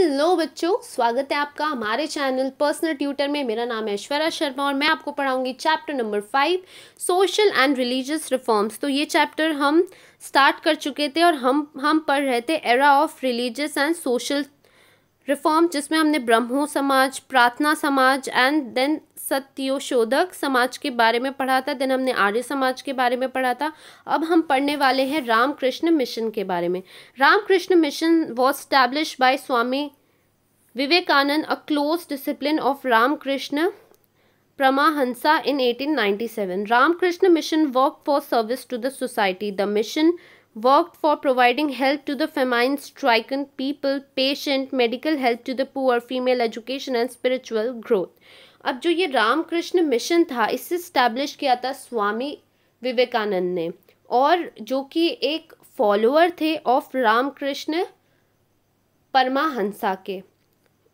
Hello बच्चों, स्वागत है आपका हमारे चैनल पर्सनल ट्यूटर में। मेरा नाम है ऐश्वर्या शर्मा और मैं आपको पढ़ाऊंगी chapter number 5 social and religious reforms. तो ये चैप्टर हम स्टार्ट कर चुके थे और हम पढ़ रहे थे era of religious and social reform, जिसमें हमने ब्रह्मो समाज, प्रार्थना समाज एंड देन सत्योशोधक समाज के बारे में पढ़ा था। देन हमने आर्य समाज के बारे में पढ़ा था। अब हम पढ़ने वाले हैं रामकृष्ण मिशन के बारे में। Ramakrishna Mission was establish by Swami Vivekananda, a close disciple of Ramakrishna Paramahansa in 1897. Ramakrishna Mission worked for service to the society. The mission worked for providing help to the famine-stricken people, patient, medical help to the poor, female education and spiritual growth. अब जो ये Ramakrishna mission था, इसे establish किया था स्वामी विवेकानंद ने, और जो कि एक फॉलोअर थे ऑफ रामकृष्ण परमहंसा के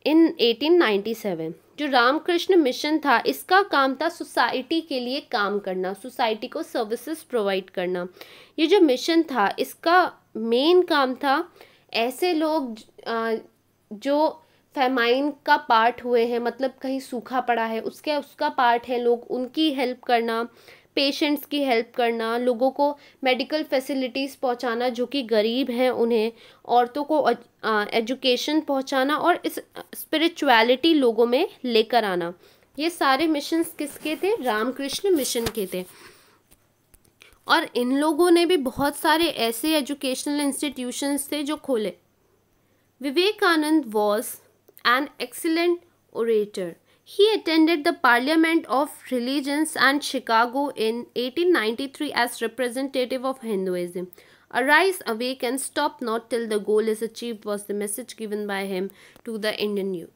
इन 1897। जो रामकृष्ण मिशन था, इसका काम था सोसाइटी के लिए काम करना, सोसाइटी को सर्विसेज प्रोवाइड करना। ये जो मिशन था, इसका मेन काम था ऐसे लोग जो फेमाइन का पार्ट हुए हैं, मतलब कहीं सूखा पड़ा है, उसका पार्ट है लोग, उनकी हेल्प करना, पेशेंट्स की हेल्प करना, लोगों को मेडिकल फैसिलिटीज़ पहुंचाना जो कि गरीब हैं उन्हें, औरतों को एजुकेशन पहुंचाना और इस स्पिरिचुअलिटी लोगों में लेकर आना। ये सारे मिशंस किसके थे? रामकृष्ण मिशन के थे। और इन लोगों ने भी बहुत सारे ऐसे एजुकेशनल इंस्टीट्यूशंस थे जो खोले। Vivekananda was an excellent orator. He attended the Parliament of Religions and Chicago in 1893 as representative of Hinduism. Arise, awake and stop not till the goal is achieved was the message given by him to the Indian youth.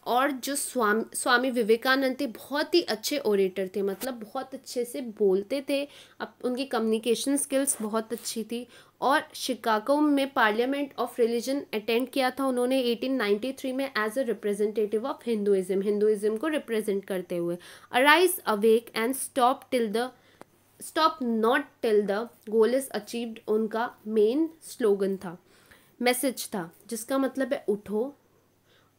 और जो स्वामी विवेकानंद थे, बहुत ही अच्छे orator थे, मतलब बहुत अच्छे से बोलते थे, अब उनकी कम्युनिकेशन स्किल्स बहुत अच्छी थी। और शिकागो में पार्लियामेंट ऑफ रिलीजन अटेंड किया था उन्होंने 1893 में as a representative of Hinduism को रिप्रेजेंट करते हुए। Arise, awake and stop not till the goal is achieved उनका मेन स्लोगन था, मैसेज था, जिसका मतलब है उठो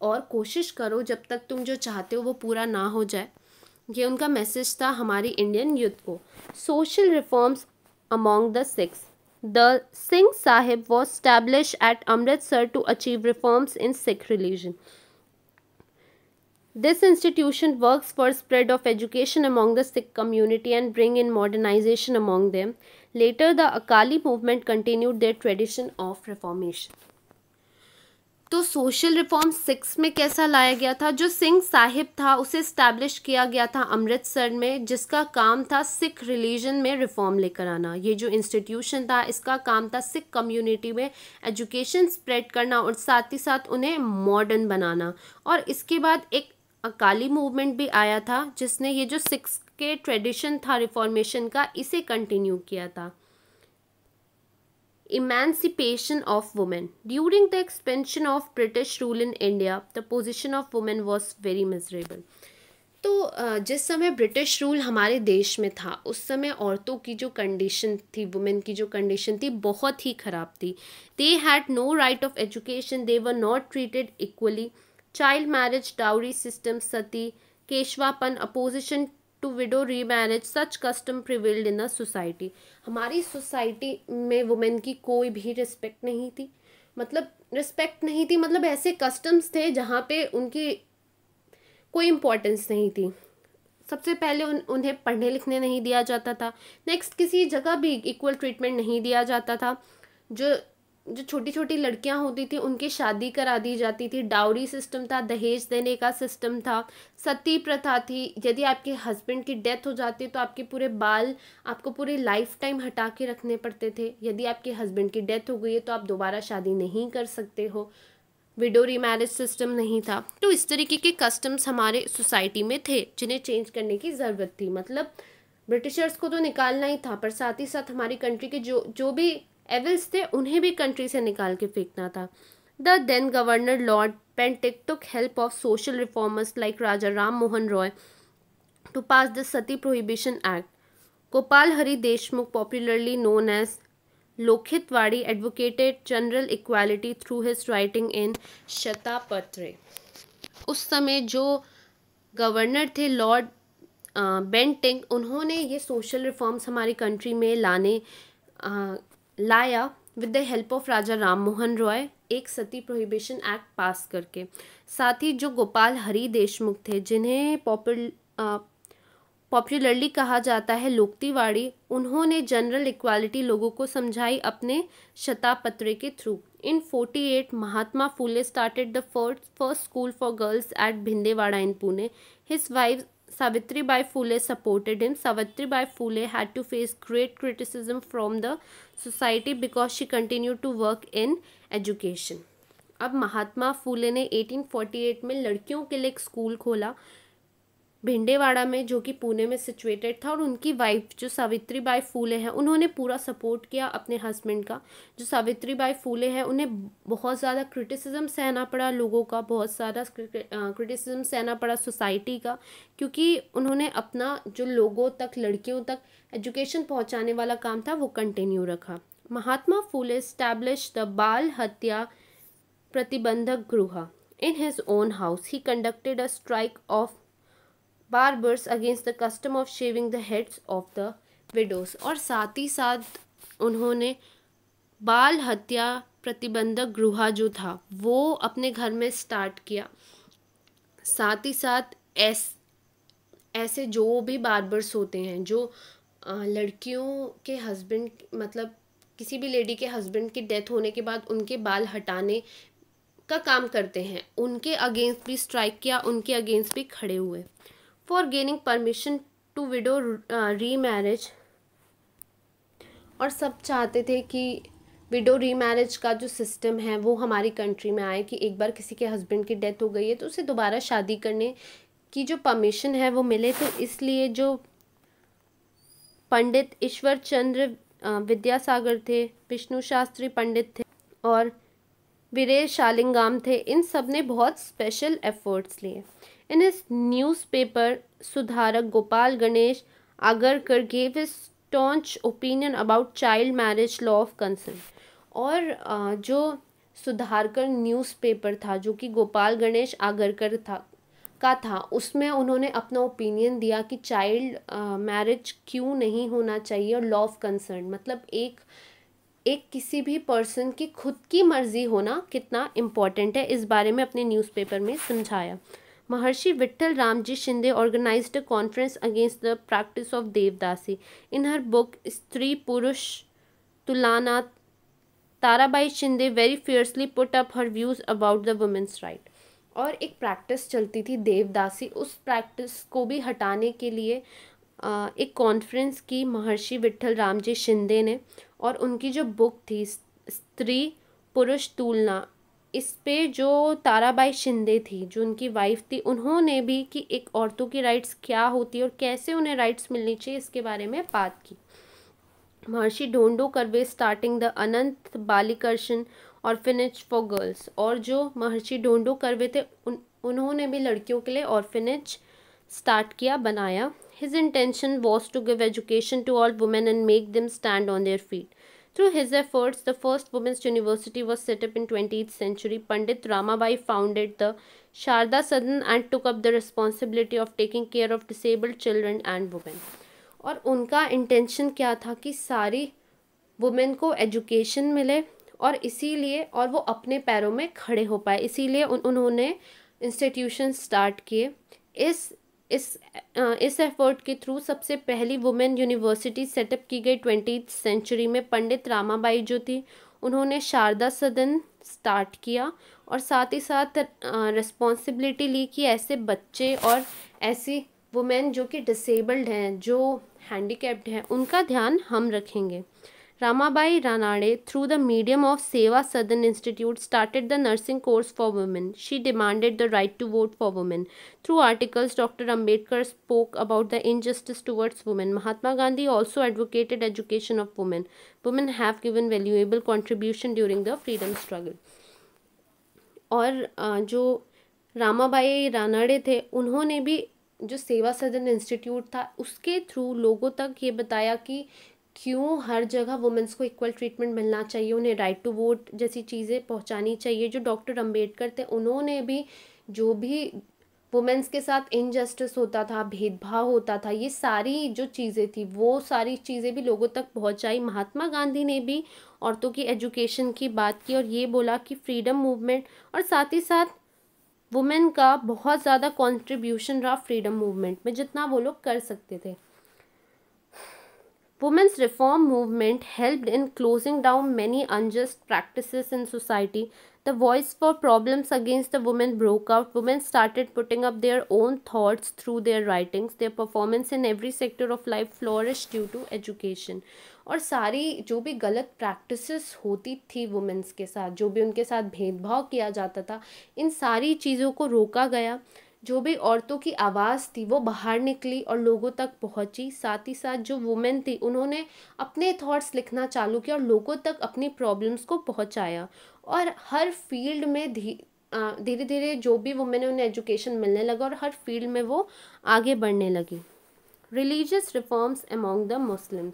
और कोशिश करो जब तक तुम जो चाहते हो वो पूरा ना हो जाए। ये उनका मैसेज था हमारी इंडियन यूथ को। Social reforms among the Sikhs. The Singh Sahib was established at Amritsar to achieve reforms in Sikh religion. This institution works for spread of education among the Sikh community and bring in modernization among them. Later, the Akali movement continued their tradition of reformation. तो social reform 6 में कैसा लाया गया था? जो सिंह साहिब था उसे establish किया गया था अमृतसर में, जिसका काम था सिख रिलीजन में रिफॉर्म लेकर आना। ये जो इंस्टीट्यूशन था, इसका काम था सिख कम्युनिटी में एजुकेशन स्प्रेड करना और साथ ही साथ उन्हें मॉडर्न बनाना। और इसके बाद एक अकाली मूवमेंट भी आया था, जिसने ये जो सिख्स के ट्रेडिशन था रिफॉर्मेशन का, इसे कंटिन्यू किया था। Emancipation of women. During the expansion of British rule in India, the position of women was very miserable. तो जिस समय ब्रिटिश रूल हमारे देश में था, उस समय औरतों की जो कंडीशन थी, वुमेन की जो कंडीशन थी, बहुत ही ख़राब थी। They had no right of education, they were not treated equally. Child marriage, dowry system, sati, केशवापन, opposition to widow remarriage, such custom prevailed in the society. हमारी सोसाइटी में वुमेन की कोई भी रिस्पेक्ट नहीं थी, मतलब ऐसे कस्टम्स थे जहाँ पे उनकी कोई इम्पोर्टेंस नहीं थी। सबसे पहले उन्हें पढ़ने लिखने नहीं दिया जाता था। नेक्स्ट, किसी जगह भी इक्वल ट्रीटमेंट नहीं दिया जाता था। जो छोटी छोटी लड़कियां होती थी उनकी शादी करा दी जाती थी। डाउरी सिस्टम था, दहेज देने का सिस्टम था। सती प्रथा थी, यदि आपके हस्बैंड की डेथ हो जाती तो आपके पूरे बाल आपको पूरी लाइफ टाइम हटा के रखने पड़ते थे। यदि आपके हस्बैंड की डेथ हो गई है तो आप दोबारा शादी नहीं कर सकते हो। विडो रीमैरिज सिस्टम नहीं था। तो इस तरीके के कस्टम्स हमारे सोसाइटी में थे जिन्हें चेंज करने की ज़रूरत थी। मतलब ब्रिटिशर्स को तो निकालना ही था, पर साथ ही साथ हमारी कंट्री के जो भी एविल्स थे उन्हें भी कंट्री से निकाल के फेंकना था। The then governor lord Bentinck took help of social reformers like Raja Ram Mohan Roy to pass the sati prohibition act. Gopal Hari Deshmukh, popularly known as Lokhitwadi advocated general equality through his writing in Shatapatre. उस समय जो गवर्नर थे लॉर्ड बेंटिंग, उन्होंने ये सोशल रिफॉर्म्स हमारी country में लाया with the help of राजा राम मोहन रॉय, एक सती प्रोहिबिशन एक्ट पास करके। साथ ही जो गोपाल हरि देशमुख थे, जिन्हें पॉपुलरली कहा जाता है लोकतिवाड़ी, उन्होंने जनरल इक्वालिटी लोगों को समझाई अपने शतापत्रे के through. In 48 Mahatma Phule started the first school for girls at Bhidewada in Pune. His wife Savitribai Phule supported him. Savitribai Phule had to face great criticism from the society because she continued to work in education. अब महात्मा फूले ने 1848 में लड़कियों के लिए एक school खोला भिंडेवाड़ा में, जो कि पुणे में सिचुएटेड था, और उनकी वाइफ जो सावित्रीबाई फूले हैं, उन्होंने पूरा सपोर्ट किया अपने हस्बैंड का। जो सावित्रीबाई फूले हैं, उन्हें बहुत ज़्यादा क्रिटिसिज्म सहना पड़ा, लोगों का बहुत सारा क्रिटिसिज्म सहना पड़ा सोसाइटी का, क्योंकि उन्होंने अपना जो लोगों तक, लड़कियों तक एजुकेशन पहुंचाने वाला काम था वो कंटिन्यू रखा। महात्मा फूले एस्टैब्लिश द बाल हत्या प्रतिबंधक गृह in his own house. He conducted a strike off barbers against the custom of shaving the heads of the widows. और साथ ही साथ उन्होंने बाल हत्या प्रतिबंधक गृह जो था वो अपने घर में स्टार्ट किया। साथ ही साथ ऐसे जो भी बार्बर्स होते हैं जो लड़कियों के हस्बैंड, मतलब किसी भी लेडी के हस्बैंड की डेथ होने के बाद उनके बाल हटाने का काम करते हैं, उनके अगेंस्ट भी स्ट्राइक किया, उनके अगेंस्ट भी खड़े हुए। For gaining permission to widow remarriage, और सब चाहते थे कि विडो रीमैरिज का जो सिस्टम है वो हमारी कंट्री में आए, कि एक बार किसी के हस्बैंड की डेथ हो गई है तो उसे दोबारा शादी करने की जो परमिशन है वो मिले। तो इसलिए जो पंडित ईश्वर चंद्र विद्यासागर थे, विष्णु शास्त्री पंडित थे और वीरेर शालिंगाम थे, इन सब ने बहुत स्पेशल एफर्ट्स लिए। इन हिज न्यूज़पेपर सुधारक Gopal Ganesh Agarkar gave his staunch opinion about child marriage law of concern. और जो सुधारकर न्यूज़पेपर था, जो कि गोपाल गणेश आगरकर था, उसमें उन्होंने अपना ओपिनियन दिया कि चाइल्ड मैरिज क्यों नहीं होना चाहिए, और लॉ ऑफ कंसर्न मतलब एक किसी भी पर्सन की खुद की मर्जी होना कितना इम्पॉर्टेंट है, इस बारे में अपने न्यूज़पेपर में समझाया। Maharshi Vitthal Ramji Shinde organised a conference against the practice of devadasi. In her book Stri Purush Tulana, Tarabai Shinde very fiercely put up her views about the women's right. और एक प्रैक्टिस चलती थी देवदासी, उस प्रैक्टिस को भी हटाने के लिए एक कॉन्फ्रेंस की महर्षि विट्ठल रामजी शिंदे ने, और उनकी जो बुक थी स्त्री पुरुष तुलना, इस पे जो ताराबाई शिंदे थी, जो उनकी वाइफ थी, उन्होंने भी कि एक औरतों की राइट्स क्या होती है और कैसे उन्हें राइट्स मिलनी चाहिए, इसके बारे में बात की। Maharshi Dhondo Karve starting the Anant Balkrishna orphanage for girls. और जो महर्षि ढोंडो कर्वे थे उन्होंने भी लड़कियों के लिए ऑर्फिनेज स्टार्ट किया, बनाया। His intention was to give education to all women and make them stand on their feet. Through his efforts, the first women's university was set up in 20th century. Pandit Ramabai founded the Sharda Sadan and took up the responsibility of taking care of disabled children and women. और उनका intention क्या था कि सारी women को education मिले, और इसीलिए और वो अपने पैरों में खड़े हो पाए, इसीलिए उन्होंने इंस्टीट्यूशन स्टार्ट किए। इस एफर्ट के थ्रू सबसे पहली वुमेन यूनिवर्सिटी सेटअप की गई 20th सेंचुरी में। पंडित रामाबाई जो थी उन्होंने शारदा सदन स्टार्ट किया, और साथ ही साथ रिस्पॉन्सिबिलिटी ली कि ऐसे बच्चे और ऐसी वुमेन जो कि डिसेबल्ड हैं, जो हैंडीकैप्ड हैं, उनका ध्यान हम रखेंगे। Ramabai Ranade, through the medium of Seva Sadan Institute, started the nursing course for women. She demanded the right to vote for women. Through articles, Dr. Ambedkar spoke about the injustice towards women. Mahatma Gandhi also advocated education of women. Women have given valuable contribution during the freedom struggle. और जो रामाबाई रानाडे थे, उन्होंने भी जो सेवा सदन institute था उसके थ्रू लोगों तक ये बताया कि क्यों हर जगह वुमेंस को इक्वल ट्रीटमेंट मिलना चाहिए, उन्हें राइट टू वोट जैसी चीज़ें पहुंचानी चाहिए। जो डॉक्टर अंबेडकर थे उन्होंने भी जो भी वुमेंस के साथ इनजस्टिस होता था, भेदभाव होता था, ये सारी जो चीज़ें थी वो सारी चीज़ें भी लोगों तक पहुंचाई। महात्मा गांधी ने भी औरतों की एजुकेशन की बात की और ये बोला कि फ्रीडम मूवमेंट, और साथ ही साथ वुमेन का बहुत ज़्यादा कंट्रीब्यूशन रहा फ्रीडम मूवमेंट में, जितना वो लोग कर सकते थे। Women's reform movement helped in closing down many unjust practices in society. The voice for problems against the women broke out. Women started putting up their own thoughts through their writings. Their performance in every sector of life flourished due to education. और सारी जो भी गलत practices होती थी women's के साथ, जो भी उनके साथ भेदभाव किया जाता था, इन सारी चीज़ों को रोका गया। जो भी औरतों की आवाज़ थी वो बाहर निकली और लोगों तक पहुंची। साथ ही साथ जो वुमेन थी उन्होंने अपने थॉट्स लिखना चालू किया और लोगों तक अपनी प्रॉब्लम्स को पहुंचाया। और हर फील्ड में धीरे धीरे जो भी वुमेन है उन्हें एजुकेशन मिलने लगा और हर फील्ड में वो आगे बढ़ने लगी। Religious reforms among the Muslims.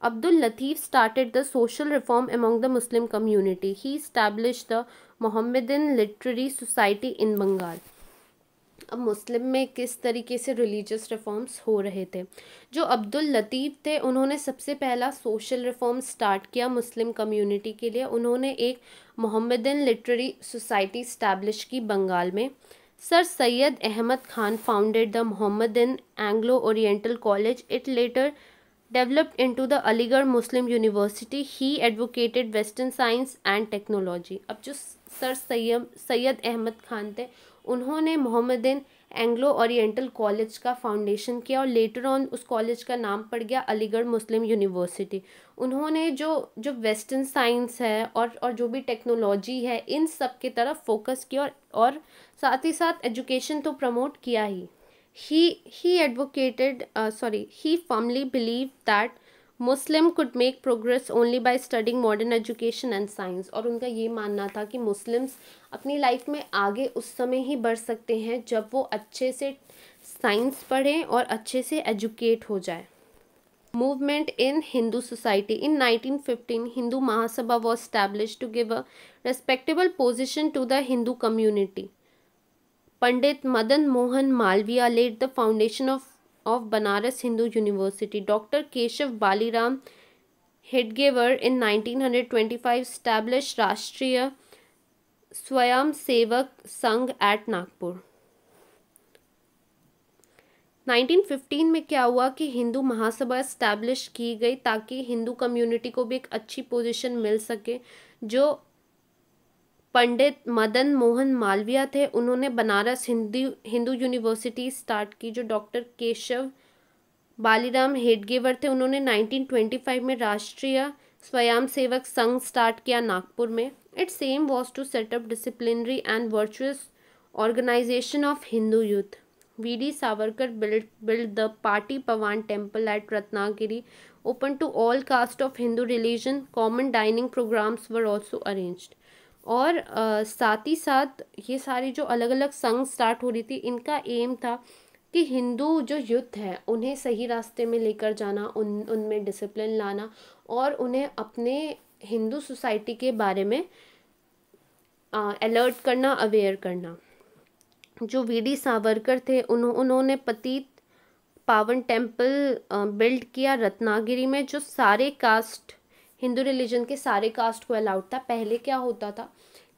Abdul Latif started the social reform among the Muslim community. He established the Mohammedan Literary Society in Bengal. अब मुस्लिम में किस तरीके से रिलीजियस रिफॉर्म्स हो रहे थे। जो अब्दुल लतीफ़ थे उन्होंने सबसे पहला सोशल रिफॉर्म स्टार्ट किया मुस्लिम कम्युनिटी के लिए। उन्होंने एक मोहम्मदन लिटरेरी सोसाइटी इस्टेब्लिश की बंगाल में। Sir Syed Ahmad Khan founded the Mohammedan Anglo Oriental College. It later developed into the Aligarh Muslim University. He advocated Western science and technology. अब जो सर सैयद अहमद खान थे उन्होंने मोहम्मदन एंग्लो ओरिएंटल कॉलेज का फाउंडेशन किया और later on उस कॉलेज का नाम पड़ गया अलीगढ़ मुस्लिम यूनिवर्सिटी। उन्होंने जो जो वेस्टर्न साइंस है और जो भी टेक्नोलॉजी है इन सब की तरफ फोकस किया और साथ ही साथ एजुकेशन तो प्रमोट किया ही। He firmly believed that Muslim could make progress only by studying modern education and science. और उनका ये मानना था कि मुस्लिम्स अपनी लाइफ में आगे उस समय ही बढ़ सकते हैं जब वो अच्छे से साइंस पढ़ें और अच्छे से एजुकेट हो जाए। Movement in Hindu society. In 1915, Hindu Mahasabha was established to give a respectable position to the Hindu community. Pandit Madan Mohan Malviya laid the foundation of Banaras Hindu University. Dr. Keshav Baliram Hedgewar in 1925 established Rashtriya Swayamsevak Sangh at Nagpur. 1915 में क्या हुआ कि Hindu Mahasabha establish की गई ताकि Hindu community को भी एक अच्छी पोजीशन मिल सके। जो पंडित मदन मोहन मालविया थे उन्होंने बनारस हिंदू यूनिवर्सिटी स्टार्ट की। जो डॉक्टर केशव बालीराम हेडगेवर थे उन्होंने 1925 में राष्ट्रीय स्वयंसेवक संघ स्टार्ट किया नागपुर में। Its aim was to set up disciplinary and virtuous organisation of Hindu youth. V D. Savarkar built the Pati Pawan temple at Ratnagiri, open to all caste of Hindu religion. Common dining programs were also arranged. और साथ ही साथ ये सारी जो अलग अलग संघ start हो रही थी इनका एम था कि हिंदू जो यूथ है उन्हें सही रास्ते में लेकर जाना, उनमें डिसिप्लिन लाना और उन्हें अपने हिंदू सोसाइटी के बारे में अलर्ट करना, अवेयर करना। जो वी.डी. सावरकर थे उन्होंने पतित पावन टेम्पल बिल्ड किया रत्नागिरी में, जो सारे कास्ट हिंदू रिलीजन के सारे कास्ट को अलाउड था। पहले क्या होता था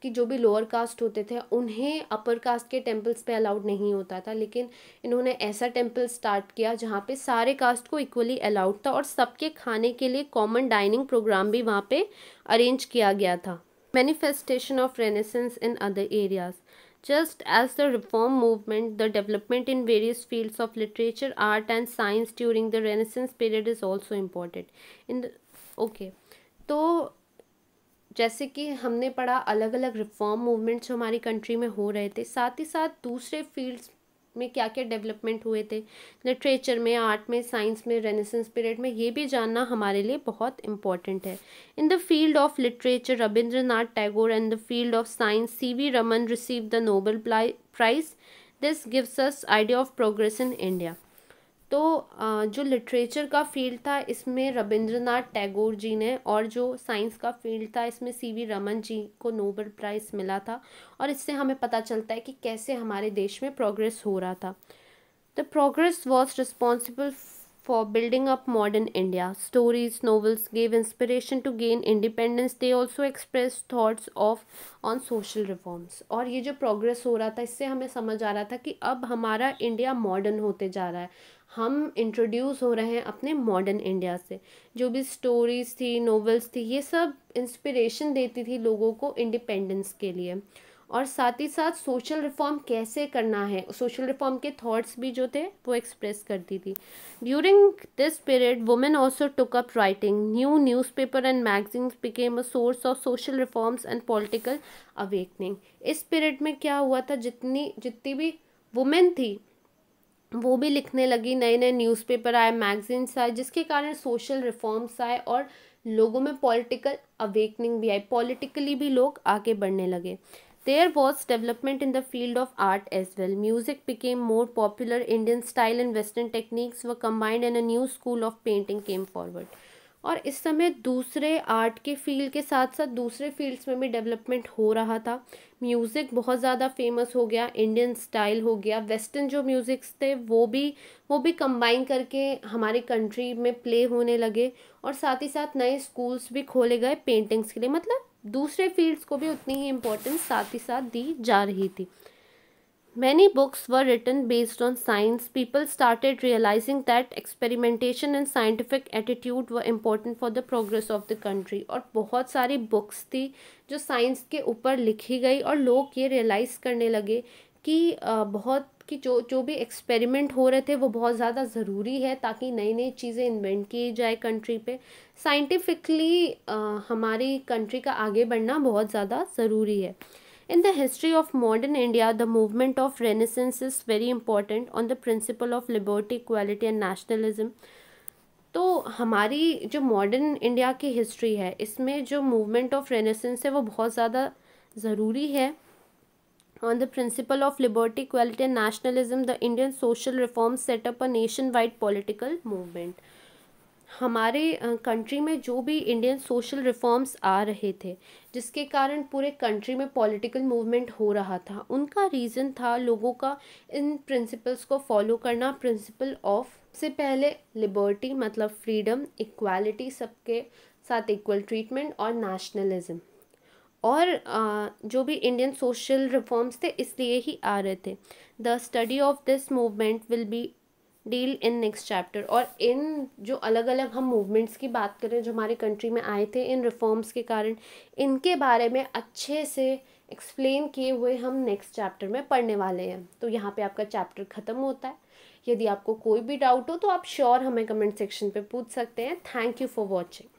कि जो भी लोअर कास्ट होते थे उन्हें अपर कास्ट के टेम्पल्स पे अलाउड नहीं होता था, लेकिन इन्होंने ऐसा टेम्पल स्टार्ट किया जहाँ पे सारे कास्ट को इक्वली अलाउड था और सबके खाने के लिए कॉमन डाइनिंग प्रोग्राम भी वहाँ पे अरेंज किया गया था। Manifestation of renaissance in other areas. Just as the reform movement, the development in various fields of literature, art and science during the Renaissance period is also important. तो जैसे कि हमने पढ़ा अलग अलग रिफॉर्म मूवमेंट्स जो हमारी कंट्री में हो रहे थे, साथ ही साथ दूसरे फील्ड्स में क्या क्या डेवलपमेंट हुए थे, लिटरेचर में, आर्ट में, साइंस में, रेनेसेंस पीरियड में, ये भी जानना हमारे लिए बहुत इम्पॉर्टेंट है। In the field of literature Rabindranath Tagore and the field of science C V. Raman receive the Nobel prize. This gives us idea of progress in India. तो जो लिटरेचर का फील्ड था इसमें रविंद्रनाथ टैगोर जी ने, और जो साइंस का फील्ड था इसमें सीवी रमन जी को नोबेल प्राइज़ मिला था। और इससे हमें पता चलता है कि कैसे हमारे देश में प्रोग्रेस हो रहा था। The progress was responsible for building up modern India. Stories, novels gave inspiration to gain independence. They also expressed thoughts on social reforms. और ये जो प्रोग्रेस हो रहा था इससे हमें समझ आ रहा था कि अब हमारा इंडिया मॉडर्न होते जा रहा है, हम इंट्रोड्यूस हो रहे हैं अपने मॉडर्न इंडिया से। जो भी स्टोरीज थी, नॉवेल्स थी, ये सब इंस्पिरेशन देती थी लोगों को इंडिपेंडेंस के लिए। और साथ ही साथ सोशल रिफॉर्म कैसे करना है, सोशल रिफॉर्म के थॉट्स भी जो थे वो एक्सप्रेस करती थी। During this period women also took up writing. New newspaper and magazines became a source of social reforms and political awakening. इस पीरियड में क्या हुआ था, जितनी भी वुमेन थी वो भी लिखने लगी, नए नए न्यूज़पेपर आए, मैगजीन्स आए, जिसके कारण सोशल रिफॉर्म्स आए और लोगों में पॉलिटिकल अवेकनिंग भी आई, पॉलिटिकली भी लोग आगे बढ़ने लगे। There was development in the field of art as well. Music became more popular. Indian style and Western techniques were combined and a new school of painting came forward. और इस समय दूसरे आर्ट के फील्ड के साथ साथ दूसरे fields में भी डेवलपमेंट हो रहा था। म्यूज़िक बहुत ज़्यादा फेमस हो गया, इंडियन स्टाइल हो गया, वेस्टर्न जो म्यूज़िक्स थे वो भी कंबाइन करके हमारी कंट्री में प्ले होने लगे। और साथ ही साथ नए स्कूल्स भी खोले गए पेंटिंग्स के लिए। मतलब दूसरे फील्ड्स को भी उतनी ही इम्पोर्टेंस साथ ही साथ दी जा रही थी। Many books were written based on science. People started realizing that experimentation and scientific attitude were important for the progress of the country. और बहुत सारी बुक्स थी जो साइंस के ऊपर लिखी गई और लोग ये रियलाइज़ करने लगे कि जो भी एक्सपेरिमेंट हो रहे थे वो बहुत ज़्यादा ज़रूरी है ताकि नई नई चीज़ें इन्वेंट की जाए कंट्री पे। साइंटिफिकली हमारी कंट्री का आगे बढ़ना बहुत ज़्यादा ज़रूरी है। In the history of modern India, the movement of Renaissance is very important on the principle of liberty, equality and nationalism. तो हमारी जो मॉडर्न इंडिया की हिस्ट्री है इसमें जो मूवमेंट ऑफ रेनेसेंस है वो बहुत ज़्यादा ज़रूरी है। On the principle of liberty, equality and nationalism, the Indian social reforms set up a nation-wide political movement. हमारे कंट्री में जो भी इंडियन सोशल रिफॉर्म्स आ रहे थे जिसके कारण पूरे कंट्री में पॉलिटिकल मूवमेंट हो रहा था, उनका रीज़न था लोगों का इन प्रिंसिपल्स को फॉलो करना। प्रिंसिपल ऑफ से पहले लिबर्टी मतलब फ्रीडम, इक्वालिटी सबके साथ इक्वल ट्रीटमेंट और नेशनलिज्म। और जो भी इंडियन सोशल रिफॉर्म्स थे इसलिए ही आ रहे थे। The study of this movement will be deal in next chapter. और इन जो अलग अलग हम मूवमेंट्स की बात करें जो हमारे कंट्री में आए थे इन रिफॉर्म्स के कारण, इनके बारे में अच्छे से एक्सप्लेन किए हुए हम नेक्स्ट चैप्टर में पढ़ने वाले हैं। तो यहाँ पे आपका चैप्टर ख़त्म होता है। यदि आपको कोई भी डाउट हो तो आप श्योर हमें कमेंट सेक्शन पे पूछ सकते हैं। Thank you for watching.